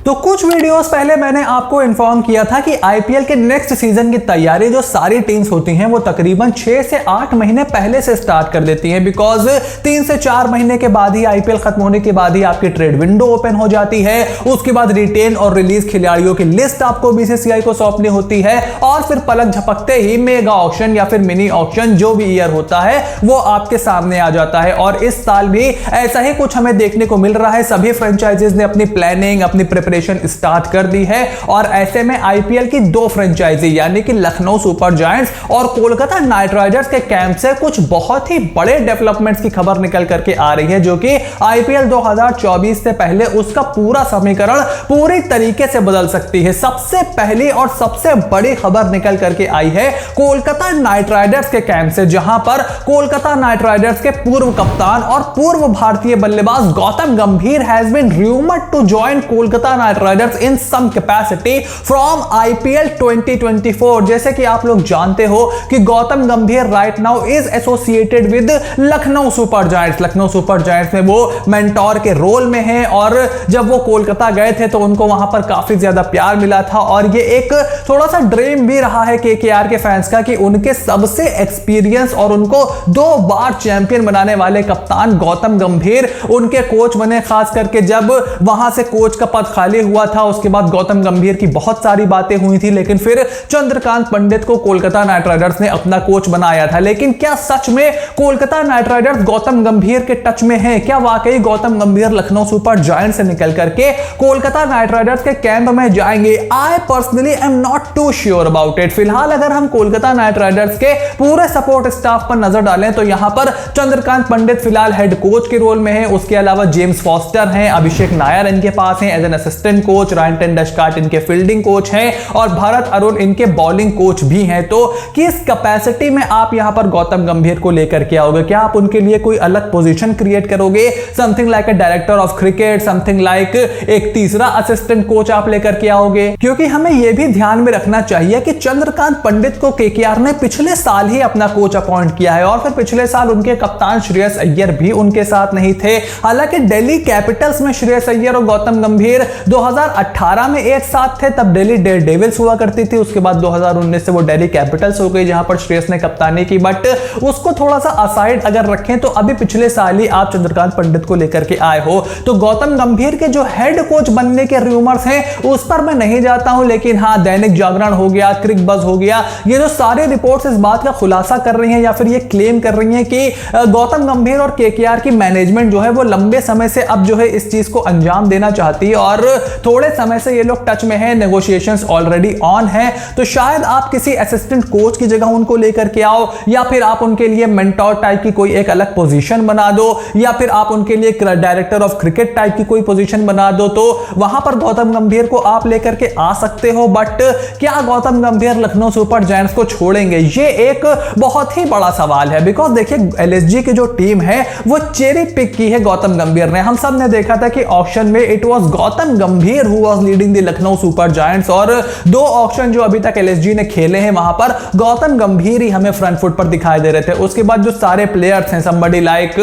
तो कुछ वीडियोस पहले मैंने आपको इन्फॉर्म किया था कि आईपीएल के नेक्स्ट सीजन की तैयारी जो सारी टीम्स होती हैं वो तकरीबन 6 से 8 महीने पहले से स्टार्ट कर देती हैं, बिकॉज 3 से 4 महीने के बाद ही आईपीएल खत्म होने के बाद ही आपकी ट्रेड विंडो ओपन हो जाती है। उसके बाद रिटेन और रिलीज खिलाड़ियों की लिस्ट आपको बीसीसीआई को सौंपनी होती है और फिर पलक झपकते ही मेगा ऑक्शन या फिर मिनी ऑक्शन जो भी ईयर होता है वो आपके सामने आ जाता है। और इस साल भी ऐसा ही कुछ हमें देखने को मिल रहा है। सभी फ्रेंचाइजीज ने अपनी प्लानिंग, अपनी प्रिपरेशन स्टार्ट कर दी है और ऐसे में आईपीएल की 2 फ्रेंचाइजी यानी कि लखनऊ सुपर जायंट्स और कोलकाता नाइट राइडर्स के कैंप से कुछ बहुत ही बड़े डेवलपमेंट्स की खबर निकल करके आ रही है, जो कि आईपीएल 2024 से पहले उसका पूरा समीकरण पूरी तरीके से बदल सकती है। सबसे पहली और सबसे बड़ी खबर निकल करके आई है कोलकाता नाइट राइडर्स के कैंप से, जहां पर कोलकाता नाइट राइडर्स के पूर्व कप्तान और पूर्व भारतीय बल्लेबाज Gautam Gambhir has been rumoured to join Kolkata Knight Riders in some capacity from IPL 2024। जैसे कि आप लोग जानते हो कि गौतम गंभीर right now is associated with Lucknow super giants. Lucknow super giants में वो मेंटोर के रोल में हैं और जब वो कोलकाता गए थे तो उनको वहां पर काफी ज्यादा प्यार मिला था और ये एक थोड़ा सा ड्रीम भी रहा है केकेआर के फैंस का कि उनके सबसे एक्सपीरियंस और उनको 2 बार चैंपियन बनाने वाले कप्तान गौतम गंभीर उनके कोच बने। खास करके जब वहां से कोच का पद खाली हुआ था उसके बाद गौतम गंभीर की बहुत सारी बातें हुई थी, लेकिन फिर चंद्रकांत पंडित को कोलकाता नाइट राइडर्स ने अपना कोच बनाया था। लेकिन क्या सच में कोलकाता नाइट राइडर्स गौतम गंभीर के टच में है? क्या वाकई गौतम गंभीर लखनऊ सुपर जायंट्स से निकल करके कोलकाता नाइट राइडर्स के कैंप में जाएंगे? I personally am not too sure about it. फिलहाल अगर हम कोलकाता नाइट राइडर्स के पूरे सपोर्ट स्टाफ पर नजर डालें तो यहां पर चंद्रकांत पंडित फिलहाल हेड कोच के रोल में है। उसके अलावा जेम्स फॉस्टर हैं, अभिषेक नायर इनके पास हैं as an assistant coach, Ryan ten Doeschate इनके फील्डिंग कोच हैं और भरत अरुण इनके बॉलिंग कोच भी हैं। तो किस कैपेसिटी में आप यहां पर गौतम गंभीर को लेकर के आओगे? क्या आप उनके लिए कोई अलग पोजीशन क्रिएट करोगे, something like a director of cricket, something like एक तीसरा असिस्टेंट कोच आप लेकर के आओगे? क्योंकि हमें यह भी ध्यान में रखना चाहिए कि चंद्रकांत पंडित को केकेआर ने पिछले साल ही अपना कोच अपॉइंट किया है और फिर पिछले साल उनके कप्तान श्रेयस अय्यर भी उनके साथ नहीं थे। हालांकि दिल्ली कैपिटल्स में श्रेयस अय्यर और गौतम गंभीर 2018 में एक साथ थे, तब दिल्ली डेयरडेविल्स हुआ करती थी। उसके बाद 2019 से वो दिल्ली कैपिटल्स हो गई जहां पर श्रेयस ने कप्तानी की। बट उसको थोड़ा सा असाइड अगर रखें तो अभी पिछले साल ही आप चंद्रकांत पंडित को लेकर के आए हो। तो गौतम गंभीर के जो हेड कोच बनने के रूमर्स हैं उस पर मैं नहीं जाता हूं, लेकिन हां दैनिक जागरण हो गया, क्रिक बज हो गया, ये जो सारे रिपोर्ट्स इस बात का खुलासा कर रही हैं या फिर ये क्लेम कर रही हैं कि गौतम गंभीर और केकेआर की मैनेजमेंट जो है वो लंबे समय से अब जो है इस चीज को अंजाम देना चाहती है और थोड़े समय से ये लोग टच में है, नेगोशिएशंस ऑलरेडी ऑन है। तो शायद आप किसी असिस्टेंट कोच की जगह उनको लेकर के आओ या फिर आप उनके लिए मेंटोर टाइप की कोई एक अलग पोजीशन बना दो या फिर आप उनके लिए डायरेक्टर ऑफ क्रिकेट टाइप की कोई पोजीशन बना दो, तो वहां पर गौतम गंभीर को आप लेकर के आ सकते हो। बट क्या गौतम गंभीर लखनऊ सुपर जायंट्स को छोड़ेंगे? ये एक बहुत ही बड़ा सवाल है। बिकॉज देखिए एलएसजी की जो टीम है वो चेरी पिक की है गौतम गंभीर ने। हम सब ने देखा था कि ऑक्शन में इट वाज गौतम गंभीर who was leading the Lucknow super giants और 2 ऑक्शन जो अभी तक एलएसजी ने खेले हैं वहां पर गौतम गंभीर ही हमें फ्रंट फुट पर दिखाई दे रहे थे। उसके बाद जो सारे प्लेयर्स हैं, somebody like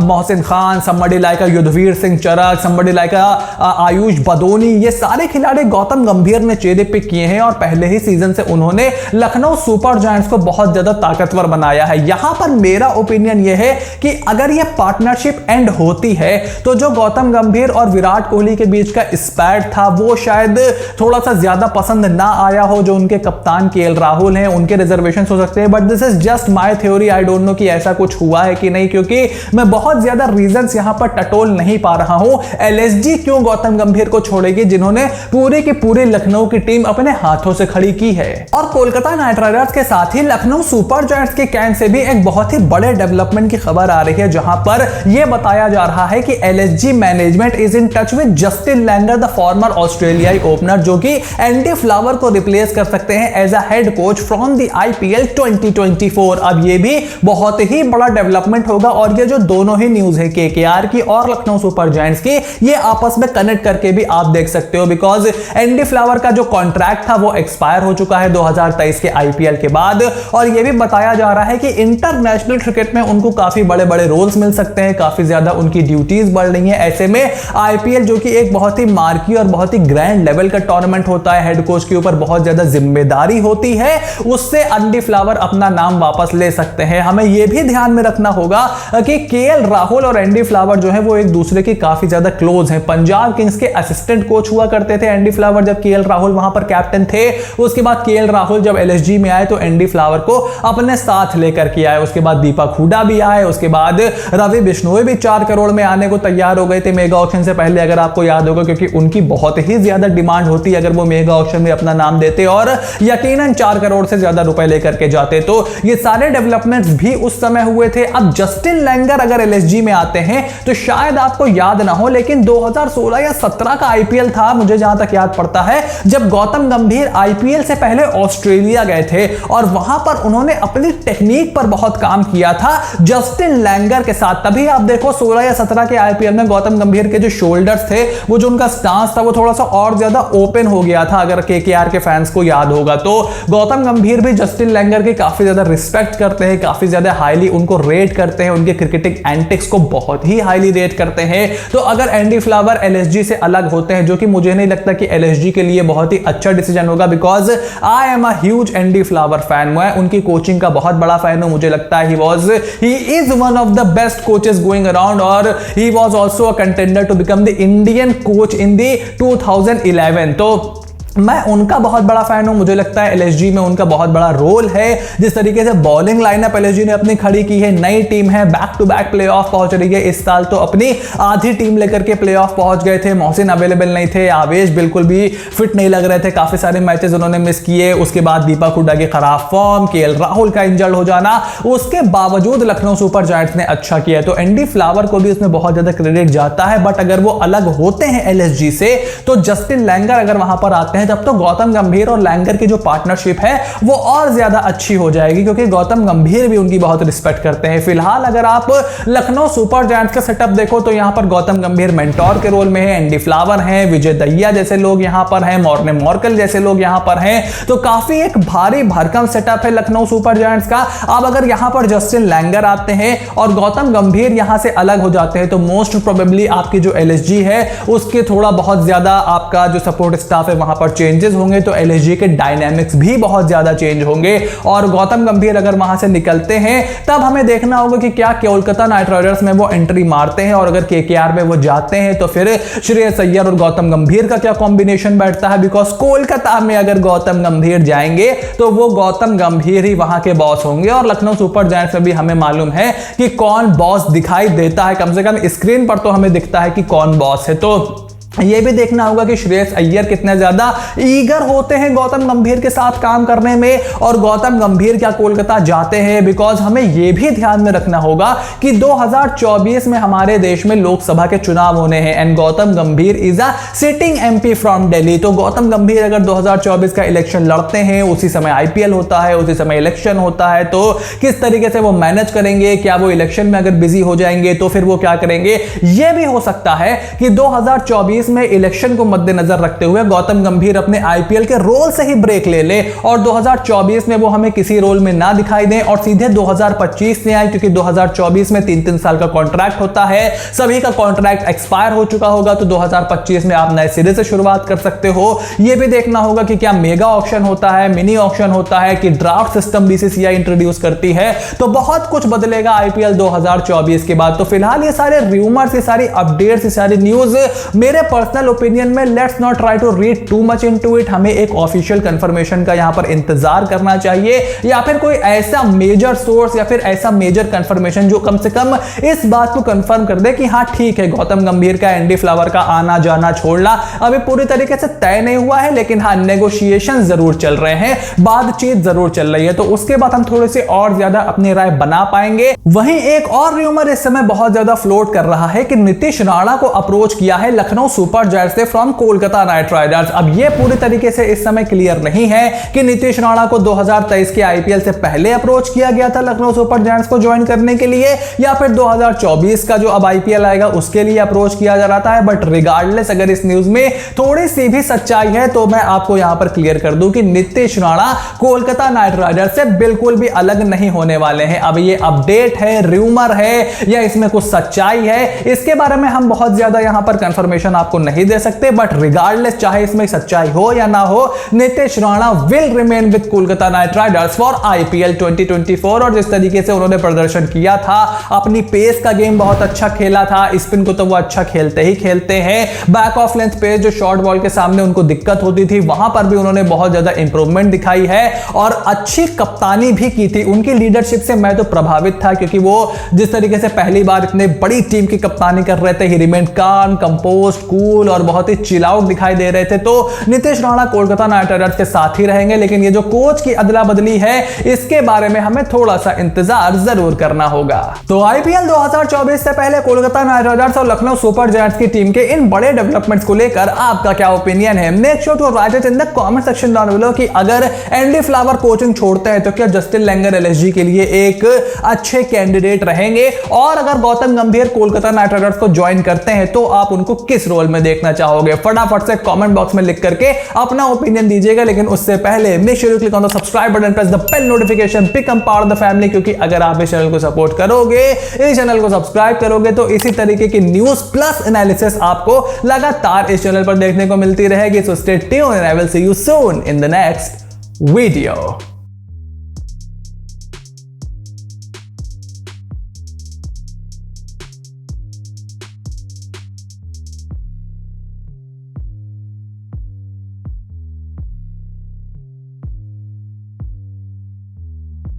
Mohsin Khan, somebody like Yudhvir Singh चरक, somebody like आयुष बदोनी, ये सारे खिलाड़ी गौतम गंभीर ने चेरी पिक किए हैं और पहले ही सीजन से उन्होंने लखनऊ सुपर जायंट्स को बहुत ज्यादा ताकतवर बनाया है। यहां पर मेरा ओपिनियन यह है कि अगर यह पार्टनरशिप एंड होती है तो जो गौतम गंभीर और विराट कोहली के बीच का स्पैट था वो शायद थोड़ा सा ज्यादा पसंद ना आया हो। जो उनके कप्तान केएल राहुल हैं उनके रिजर्वेशन हो सकते हैं, but this is just my theory. I don't know कि ऐसा कुछ हुआ है कि नहीं, क्योंकि मैं बहुत ज्यादा रीजंस यहां पर टटोल नहीं पा रहा हूं। एलएसजी क्यों गौतम गंभीर को छोड़ेगी जिन्होंने पूरी की पूरी लखनऊ की टीम अपने हाथों से खड़ी की है? और कोलकाता नाइट राइडर्स के साथ ही लखनऊ सुपर जायंट्स के कैंप से भी एक बहुत ही बड़े डेवलपमेंट की खबर आ रही है, जहां पर यह बताया जा रहा है कि LSG management is in touch with Justin Langer, the former ऑस्ट्रेलियाई ओपनर, जो कि एंडी फ्लावर को रिप्लेस कर सकते हैं as a head coach from the IPL 2024। अब यह भी बहुत ही बड़ा डेवलपमेंट होगा और ये जो दोनों ही न्यूज है केकेआर की और लखनऊ सुपर जायंट्स की, ये आपस में कनेक्ट करके भी आप देख सकते हो। बिकॉज एंडी फ्लावर का जो कॉन्ट्रैक्ट था वो एक्सपायर हो चुका है 2023 के आईपीएल के बाद और यह भी बताया जा रहा है कि इंटरनेशनल क्रिकेट में उनको काफी बड़े बड़े रोल्स मिल सकते हैं, काफी ज्यादा उनकी ड्यूटीज बढ़ रही हैं। ऐसे में आईपीएल जो कि एक बहुत बहुत ही मार्की और बहुत ही ग्रैंड लेवल का टूर्नामेंट होता है, हेड कोच के ऊपर बहुत ज्यादा जिम्मेदारी होती है, उससे एंडी फ्लावर अपना नाम वापस ले सकते हैं। हमें यह भी ध्यान में रखना होगा कि केएल राहुल और एंडी फ्लावर जो है वो एक दूसरे के काफी ज्यादा क्लोज हैं। पंजाब किंग्स के असिस्टेंट कोच हुआ करते थे एंडी फ्लावर जब केएल राहुल वहां पर कैप्टन थे। उसके बाद केएल राहुल जब एलएसजी में आए तो एंडी फ्लावर को अपने साथ लेकर के आए। उसके बाद दीपक हुडा भी आए, उसके बाद रवि बिश्नोई भी 4 करोड़ में आने को तैयार हो गए थे मेगा ऑक्शन से पहले, अगर आपको याद होगा, क्योंकि उनकी बहुत ही ज्यादा डिमांड होती अगर वो मेगा ऑक्शन में अपना नाम देते और यकीनन 4 करोड़ से ज्यादा रुपए लेकर के जाते। तो ये सारे डेवलपमेंट्स भी उस समय हुए थे। अब जस्टिन लैंगर अगर एलएसजी में आते हैं तो शायद आपको याद ना हो, लेकिन 2016 या 17 का आईपीएल था, मुझे जहां तक याद पड़ता है, जब गौतम गंभीर आईपीएल से पहले ऑस्ट्रेलिया गए थे और वहां पर उन्होंने अपनी टेक्निक पर बहुत काम किया था जस्टिन लैंगर के साथ। तभी आप देखो 16 या 17 के आईपीएल में गौतम गंभीर के जो शोल्डर्स थे, वो जो उनका स्टांस था, वो थोड़ा सा और ज्यादा ओपन हो गया था, अगर केकेआर के फैंस को याद होगा। तो गौतम गंभीर भी जस्टिन लैंगर की काफी ज्यादा रिस्पेक्ट करते हैं, काफी ज्यादा हाईली उनको रेट करते हैं, उनके क्रिकेटिंग एंटिक्स को बहुत ही हाईली रेट करते हैं। तो अगर एंडी फ्लावर एलएसजी से अलग होते हैं, जो कि मुझे नहीं लगता कि एलएसजी के लिए बहुत ही अच्छा डिसीजन होगा, because I am a huge Andy flower fan. मैं उनकी कोचिंग का बहुत बड़ा फैन हूं। मुझे लगता है he is one of the best coaches going around और he was also a contender to become the Indian coach in the 2011। तो मैं उनका बहुत बड़ा फैन हूं। मुझे लगता है एलएसजी में उनका बहुत बड़ा रोल है। जिस तरीके से बॉलिंग लाइनअप एलएसजी ने अपनी खड़ी की है, नई टीम है, बैक टू बैक प्लेऑफ पहुंच रही है। इस साल तो अपनी आधी टीम लेकर के प्लेऑफ पहुंच गए थे। मोहसिन अवेलेबल नहीं थे, आवेश बिल्कुल भी फिट नहीं लग रहे थे, काफी सारे मैचेस उन्होंने मिस किए। उसके बाद दीपक हुडा की खराब फॉर्म, केएल राहुल का इंजर्ड हो जाना, उसके बावजूद लखनऊ सुपर जायंट्स ने अच्छा किया। तो एंडी फ्लावर को भी उसमें बहुत ज्यादा क्रेडिट जाता है। बट अगर वो अलग होते हैं एलएसजी से, तो जस्टिन लैंगर अगर वहां पर आते हैं, तब तो गौतम गंभीर और लैंगर की जो पार्टनरशिप है वो और ज्यादा अच्छी हो जाएगी, क्योंकि गौतम गंभीर भी उनकी बहुत रिस्पेक्ट करते हैं। फिलहाल अगर आप लखनऊ सुपर जायंट्स का सेटअप देखो तो यहां पर गौतम गंभीर मेंटोर के रोल में है, एंडी फ्लावर हैं, विजय दहिया जैसे लोग यहां पर हैं, मॉर्ने मॉर्कल जैसे लोग यहां पर हैं। तो काफी एक भारी भरकम सेटअप है लखनऊ सुपर जायंट्स का। अब अगर यहां पर जस्टिन लैंगर आते हैं और गौतम गंभीर यहां से अलग हो जाते हैं, तो मोस्ट प्रोबेबली आपकी जो एलएसजी है उसके थोड़ा बहुत ज्यादा आपका जो सपोर्ट स्टाफ है वहां पर चेंजेस होंगे, तो एलएसजी के डायनामिक्स भी बहुत ज्यादा चेंज होंगे। और गौतम गंभीर अगर वहां से निकलते हैं, तब हमें देखना होगा कि क्या कोलकाता नाइट राइडर्स में वो एंट्री मारते हैं, और अगर केकेआर में वो जाते हैं तो फिर श्रेयस अय्यर और गौतम गंभीर का क्या कॉम्बिनेशन बैठता है। बिकॉज कोलकाता में अगर गौतम गंभीर जाएंगे तो वो गौतम गंभीर ही वहां के बॉस होंगे, और लखनऊ सुपर जायंट्स में भी हमें मालूम है कि कौन बॉस दिखाई देता है, कम से कम स्क्रीन पर तो हमें दिखता है कि कौन बॉस है। तो यह भी देखना होगा कि श्रेयस अय्यर कितने ज्यादा ईगर होते हैं गौतम गंभीर के साथ काम करने में, और गौतम गंभीर क्या कोलकाता जाते हैं। बिकॉज हमें यह भी ध्यान में रखना होगा कि 2024 में हमारे देश में लोकसभा के चुनाव होने हैं, एंड गौतम गंभीर is a sitting MP from Delhi. तो गौतम गंभीर अगर 2024 का इलेक्शन लड़ते हैं, उसी समय आईपीएल होता है, उसी समय इलेक्शन होता है, तो किस तरीके से वो मैनेज करेंगे, क्या वो इलेक्शन में अगर बिजी हो जाएंगे तो फिर वो क्या करेंगे। यह भी हो सकता है कि 2024 में इलेक्शन को मद्देनजर रखते हुए गौतम गंभीर अपने आईपीएल के रोल से ही ब्रेक ले ले, और 2024 में वो हमें किसी रोल में ना दिखाई दें और सीधे 2025 में आए, क्योंकि 2024 में 3-3 साल का कॉन्ट्रैक्ट होता है, सभी का कॉन्ट्रैक्ट एक्सपायर हो चुका होगा। तो 2025 में आप नए सिरे से शुरुआत कर सकते हो। यह भी देखना होगा कि क्या मेगा ऑक्शन होता है, मिनी ऑक्शन होता है, कि ड्राफ्ट सिस्टम बीसीसीआई इंट्रोड्यूस करती है। तो बहुत कुछ बदलेगा आईपीएल 2024 के बाद। तो फिलहाल ये सारे रूमर्स, ये सारी अपडेट्स, ये सारी न्यूज मेरे पर्सनल ओपिनियन में, let's not try to read too much into it. हमें एक ऑफिशियल कंफर्मेशन का यहां पर इंतजार करना चाहिए, या फिर कोई ऐसा मेजर सोर्स या फिर ऐसा मेजर कंफर्मेशन जो कम से कम इस बात को कंफर्म कर दे कि हाँ ठीक है, गौतम गंभीर का, एंडी फ्लावर का आना जाना छोड़ना अभी पूरी तरीके से तय नहीं हुआ है, लेकिन हाँ नेगोशिएशन जरूर चल रहे हैं, बातचीत जरूर चल रही है। तो उसके बाद हम थोड़े से और ज्यादा अपनी राय बना पाएंगे। वहीं एक और रूमर इस समय बहुत ज्यादा फ्लोट कर रहा है कि नीतीश राणा को अप्रोच किया है लखनऊ सुपर जायंट्स से फ्रॉम कोलकाता नाइट राइडर्स। अब यह पूरी तरीके से इस समय क्लियर नहीं है कि नीतीश राणा को 2023 के आईपीएल से पहले अप्रोच किया गया था लखनऊ सुपर जायंट्स को ज्वाइन करने के लिए, या फिर 2024 का जो अब आईपीएल आएगा उसके लिए अप्रोच किया जा रहा है। बट रिगार्डलेस अगर इस न्यूज में थोड़ी सी भी सच्चाई है तो मैं आपको यहां पर क्लियर कर दूं कि नीतीश राणा कोलकाता नाइट राइडर्स से बिल्कुल भी अलग नहीं होने वाले हैं। अब ये अपडेट है, रूमर है, या इसमें कुछ सच्चाई है, इसके बारे में हम बहुत ज्यादा यहां पर कंफर्मेशन आपको आपको नहीं दे सकते, बट रिगार्डलेस चाहे इसमें सच्चाई हो या ना हो, Nitish Rana will remain with Kolkata Knight Riders for IPL 2024। और जिस तरीके से उन्होंने प्रदर्शन किया था, अपनी पेस का गेम बहुत अच्छा खेला था, स्पिन को तो वो अच्छा खेलते ही खेलते हैं, बैक ऑफ लेंथ पेस जो शॉर्ट बॉल के सामने उनको दिक्कत होती थी वहां पर भी उन्होंने बहुत ज्यादा इंप्रूवमेंट दिखाई है और अच्छी कप्तानी भी की थी। उनकी लीडरशिप से मैं तो प्रभावित था, क्योंकि वो जिस तरीके से पहली बार इतने बड़ी टीम की कप्तानी कर रहे थे, ही रिमेन काम, कंपोज्ड, कूल और बहुत ही चिल आउट दिखाई दे रहे थे। तो नीतीश राणा कोलकाता नाइट राइडर्स के साथ ही रहेंगे, लेकिन ये जो कोच की अदला बदली है इसके बारे में हमें थोड़ा सा इंतजार जरूर करना होगा। तो आईपीएल 2024 से पहले कोलकाता नाइट राइडर्स और लखनऊ सुपर जायंट्स की टीम के इन बड़े डेवलपमेंट्स को लेकर आपका क्या ओपिनियन है? Make sure to write it in the comment section down below कि अगर एंडी फ्लावर कोचिंग छोड़ते हैं तो क्या जस्टिन लैंगर एलएसजी के लिए एक अच्छे कैंडिडेट रहेंगे, और अगर गौतम गंभीर कोलकाता नाइट राइडर्स को ज्वाइन करते हैं तो आप उनको किस रोल में देखना चाहोगे? फटाफट से कमेंट बॉक्स में लिख करके अपना ओपिनियन दीजिएगा। लेकिन उससे पहले make sure you click on the subscribe button, press the bell notification, become part of the family, क्योंकि अगर आप इस चैनल को सपोर्ट करोगे, इस चैनल को सब्सक्राइब करोगे, तो इसी तरीके की न्यूज प्लस एनालिसिस आपको लगातार इस चैनल पर देखने को मिलती रहेगी। So stay tuned and I will see you soon in the next video.